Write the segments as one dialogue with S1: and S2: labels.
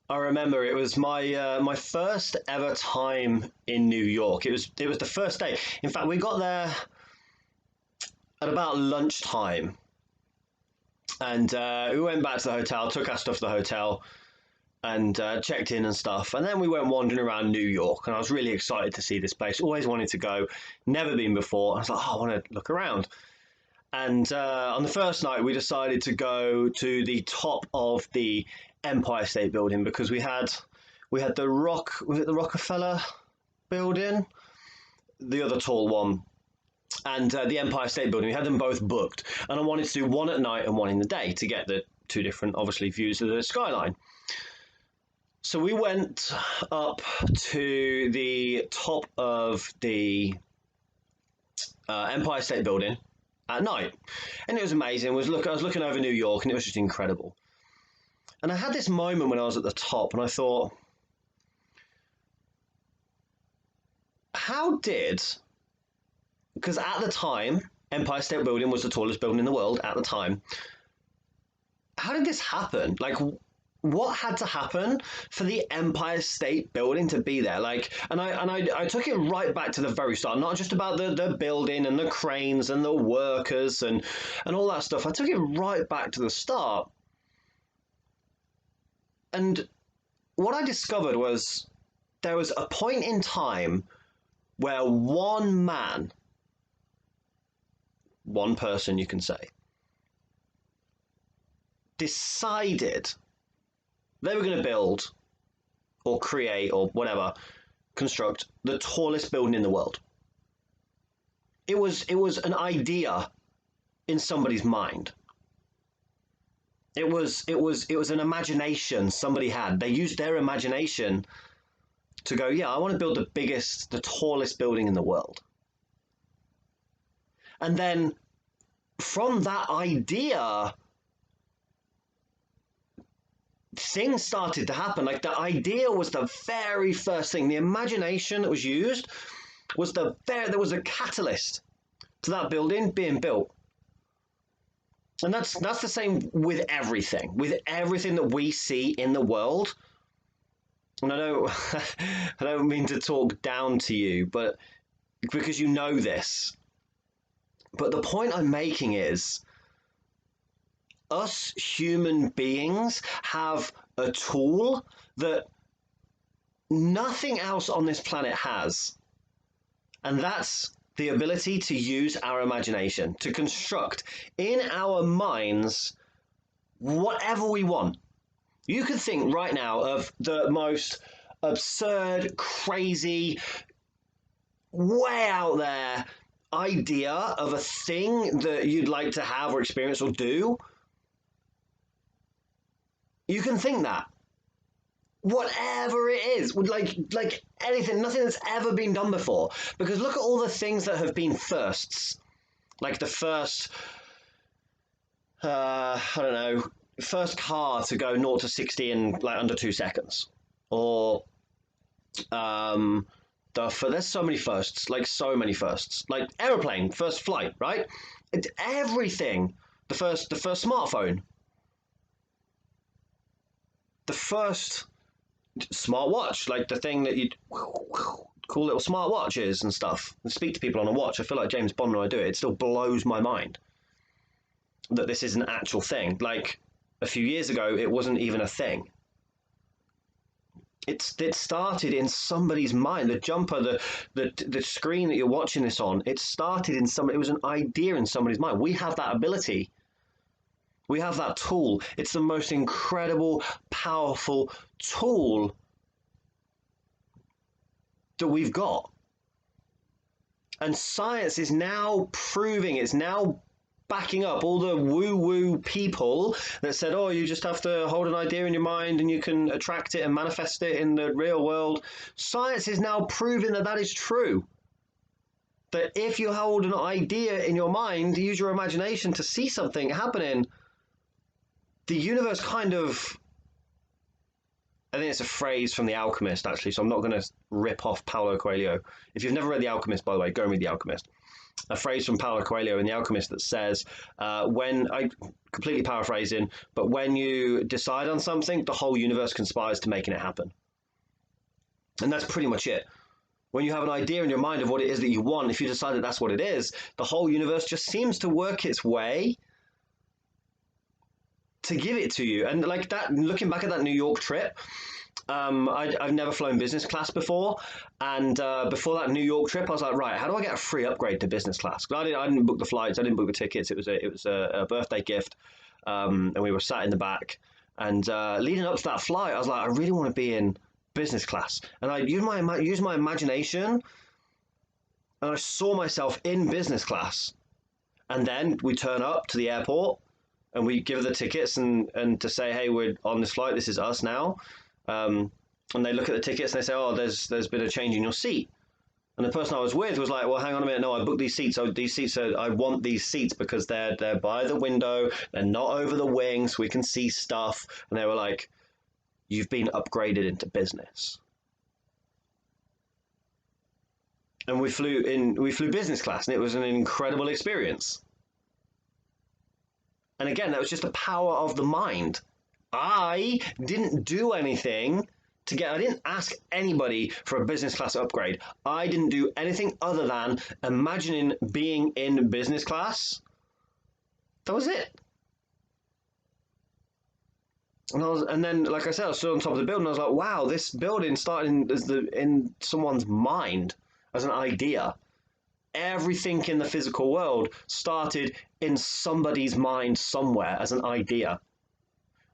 S1: I remember it was my first ever time in New York. It was the first day. In fact, we got there at about lunchtime, and we went back to the hotel, took our stuff to the hotel, and checked in and stuff. And then we went wandering around New York, and I was really excited to see this place. Always wanted to go, never been before. I was like, oh, I want to look around. And on the first night, we decided to go to the top of the Empire State Building because we had the was it the Rockefeller Building, the other tall one, and the Empire State Building. We had them both booked, and I wanted to do one at night and one in the day to get the two different, obviously, views of the skyline. So we went up to the top of the Empire State Building at night, and it was amazing. I was looking over New York, and it was just incredible. And I had this moment when I was at the top, and I thought, how did because at the time Empire State Building was the tallest building in the world at the time. How did this happen? Like, what had to happen for the Empire State Building to be there? Like, and I took it right back to the very start, not just about the building and the cranes and the workers and all that stuff. I took it right back to the start. And what I discovered was there was a point in time where one man, one person you can say, decided they were going to build or create or whatever, construct the tallest building in the world. It was an idea in somebody's mind. It was an imagination somebody had. They used their imagination to go, yeah, I want to build the tallest building in the world. And then from that idea, things started to happen. Like, the idea was the very first thing. The imagination that was used was there was a catalyst to that building being built. And that's the same with everything that we see in the world. And I don't I don't mean to talk down to you, but because you know this. But the point I'm making is us human beings have a tool that nothing else on this planet has. And that's the ability to use our imagination, to construct in our minds whatever we want. You could think right now of the most absurd, crazy, way out there idea of a thing that you'd like to have or experience or do. You can think that. Whatever it is, would like anything, nothing that's ever been done before. Because look at all the things that have been firsts. Like the first, I don't know, first car to go 0 to 60 in like under 2 seconds. Or there's so many firsts, like aeroplane, first flight, right? Everything. The first smartphone. The first smartwatch, like the thing that you'd cool little smartwatches and stuff, and speak to people on a watch. I feel like James Bond when I do it. It still blows my mind that this is an actual thing. Like a few years ago, it wasn't even a thing. It started in somebody's mind. The jumper, the screen that you're watching this on, it started in somebody. It was an idea in somebody's mind. We have that ability. We have that tool. It's the most incredible, powerful tool that we've got. And science is now proving, it's now backing up all the woo-woo people that said, oh, you just have to hold an idea in your mind and you can attract it and manifest it in the real world. Science is now proving that that is true. That if you hold an idea in your mind, use your imagination to see something happening, the universe kind of, I think it's a phrase from The Alchemist, actually, so I'm not going to rip off Paulo Coelho. If you've never read The Alchemist, by the way, go and read The Alchemist. a phrase from Paulo Coelho in The Alchemist that says, when I completely paraphrasing, but when you decide on something, the whole universe conspires to making it happen. And that's pretty much it. When you have an idea in your mind of what it is that you want, if you decide that that's what it is, the whole universe just seems to work its way to give it to you. And like that, looking back at that New York trip, I've never flown business class before, and before that New York trip, I was like, right, how do I get a free upgrade to business class? Because I didn't book the flights, I didn't book the tickets. It was a birthday gift, and we were sat in the back. And leading up to that flight, I was like, I really want to be in business class, and I used my imagination, and I saw myself in business class. And then we turn up to the airport, and we give the tickets and to say, hey, we're on this flight. This is us now. And they look at the tickets and they say, oh, there's been a change in your seat. And the person I was with was like, well, hang on a minute. No, I booked these seats. So these seats I want these seats because they're by the window. They're not over the wing, so we can see stuff. And they were like, you've been upgraded into business. And we flew business class, and it was an incredible experience. And again, that was just the power of the mind. I didn't do anything I didn't ask anybody for a business class upgrade. I didn't do anything other than imagining being in business class. That was it. And then, like I said, I was still on top of the building. I was like, wow, this building started in someone's mind as an idea. Everything in the physical world started in somebody's mind somewhere as an idea.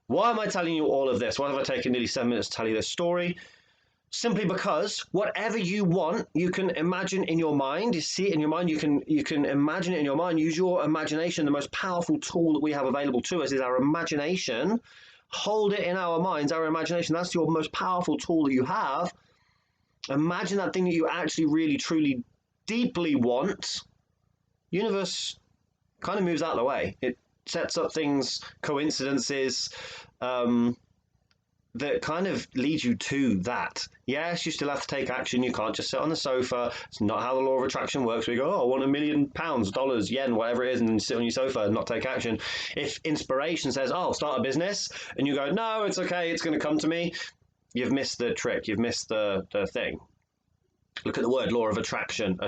S1: Why am I telling you all of this? Why have I taken nearly 7 minutes to tell you this story? Simply because whatever you want, you can imagine in your mind. You see it in your mind. You can imagine it in your mind. Use your imagination. The most powerful tool that we have available to us is our imagination. Hold it in our minds, our imagination. That's your most powerful tool that you have. Imagine that thing that you actually really, truly, deeply want. Universe kind of moves out of the way. It sets up things, coincidences, that kind of lead you to that. Yes, you still have to take action. You can't just sit on the sofa. It's not how the law of attraction works. We go, oh, I want £1 million, dollars, yen, whatever it is, and then sit on your sofa and not take action. If inspiration says, oh, start a business, and you go, no, it's okay, it's going to come to me, you've missed the trick. You've missed the thing. Look at the word law of attraction,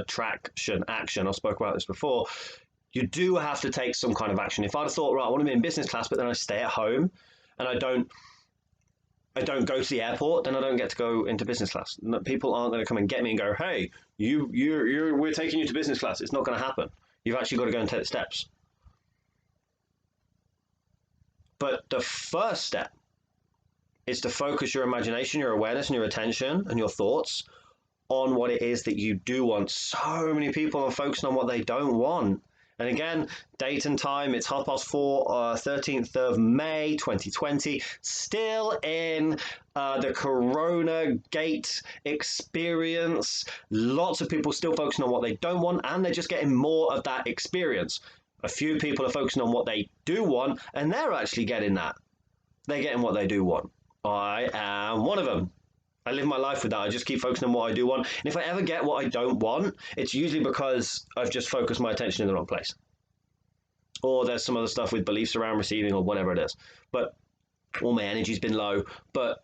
S1: action. I spoke about this before. You do have to take some kind of action. If I'd have thought, right, I want to be in business class, but then I stay at home and I don't go to the airport, then I don't get to go into business class. People aren't going to come and get me and go, hey, we're taking you to business class. It's not going to happen. You've actually got to go and take the steps. But the first step is to focus your imagination, your awareness, and your attention and your thoughts on what it is that you do want. So many people are focusing on what they don't want. And again, date and time, it's 4:30, 13th of May, 2020, still in the Corona Gate experience. Lots of people still focusing on what they don't want, and they're just getting more of that experience. A few people are focusing on what they do want, and they're actually getting that. They're getting what they do want. I am one of them. I live my life with that. I just keep focusing on what I do want. And if I ever get what I don't want, it's usually because I've just focused my attention in the wrong place. Or there's some other stuff with beliefs around receiving or whatever it is. Or my energy's been low. But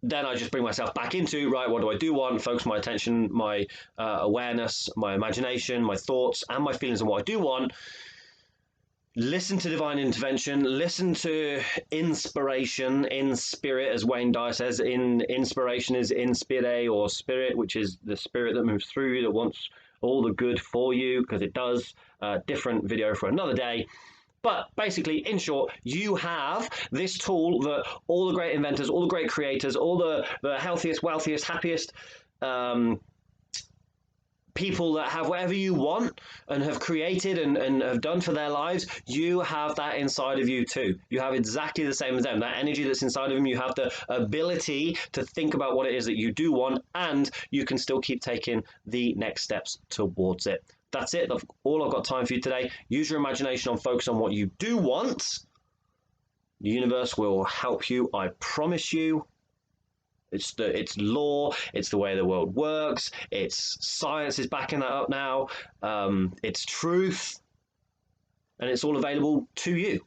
S1: then I just bring myself back into, right, what do I do want? Focus my attention, my awareness, my imagination, my thoughts, and my feelings on what I do want. Listen to divine intervention, listen to inspiration, in spirit, as Wayne Dyer says. Inspiration is in spire, or spirit, which is the spirit that moves through you, that wants all the good for you, because it does. Different video for another day. But basically, in short, you have this tool that all the great inventors, all the great creators, all the healthiest, wealthiest, happiest people that have whatever you want and have created and have done for their lives, you have that inside of you too. You have exactly the same as them. That energy that's inside of them, you have the ability to think about what it is that you do want, and you can still keep taking the next steps towards it. That's it. That's all I've got time for you today. Use your imagination on focus on what you do want. The universe will help you, I promise you. It's law. It's the way the world works. It's science is backing that up now. It's truth, and it's all available to you.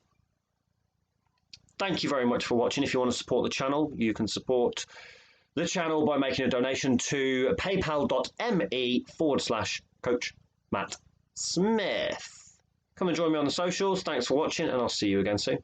S1: Thank you very much for watching. If you want to support the channel, you can support the channel by making a donation to paypal.me/Coach Matt Smith. Come and join me on the socials. Thanks for watching, and I'll see you again soon.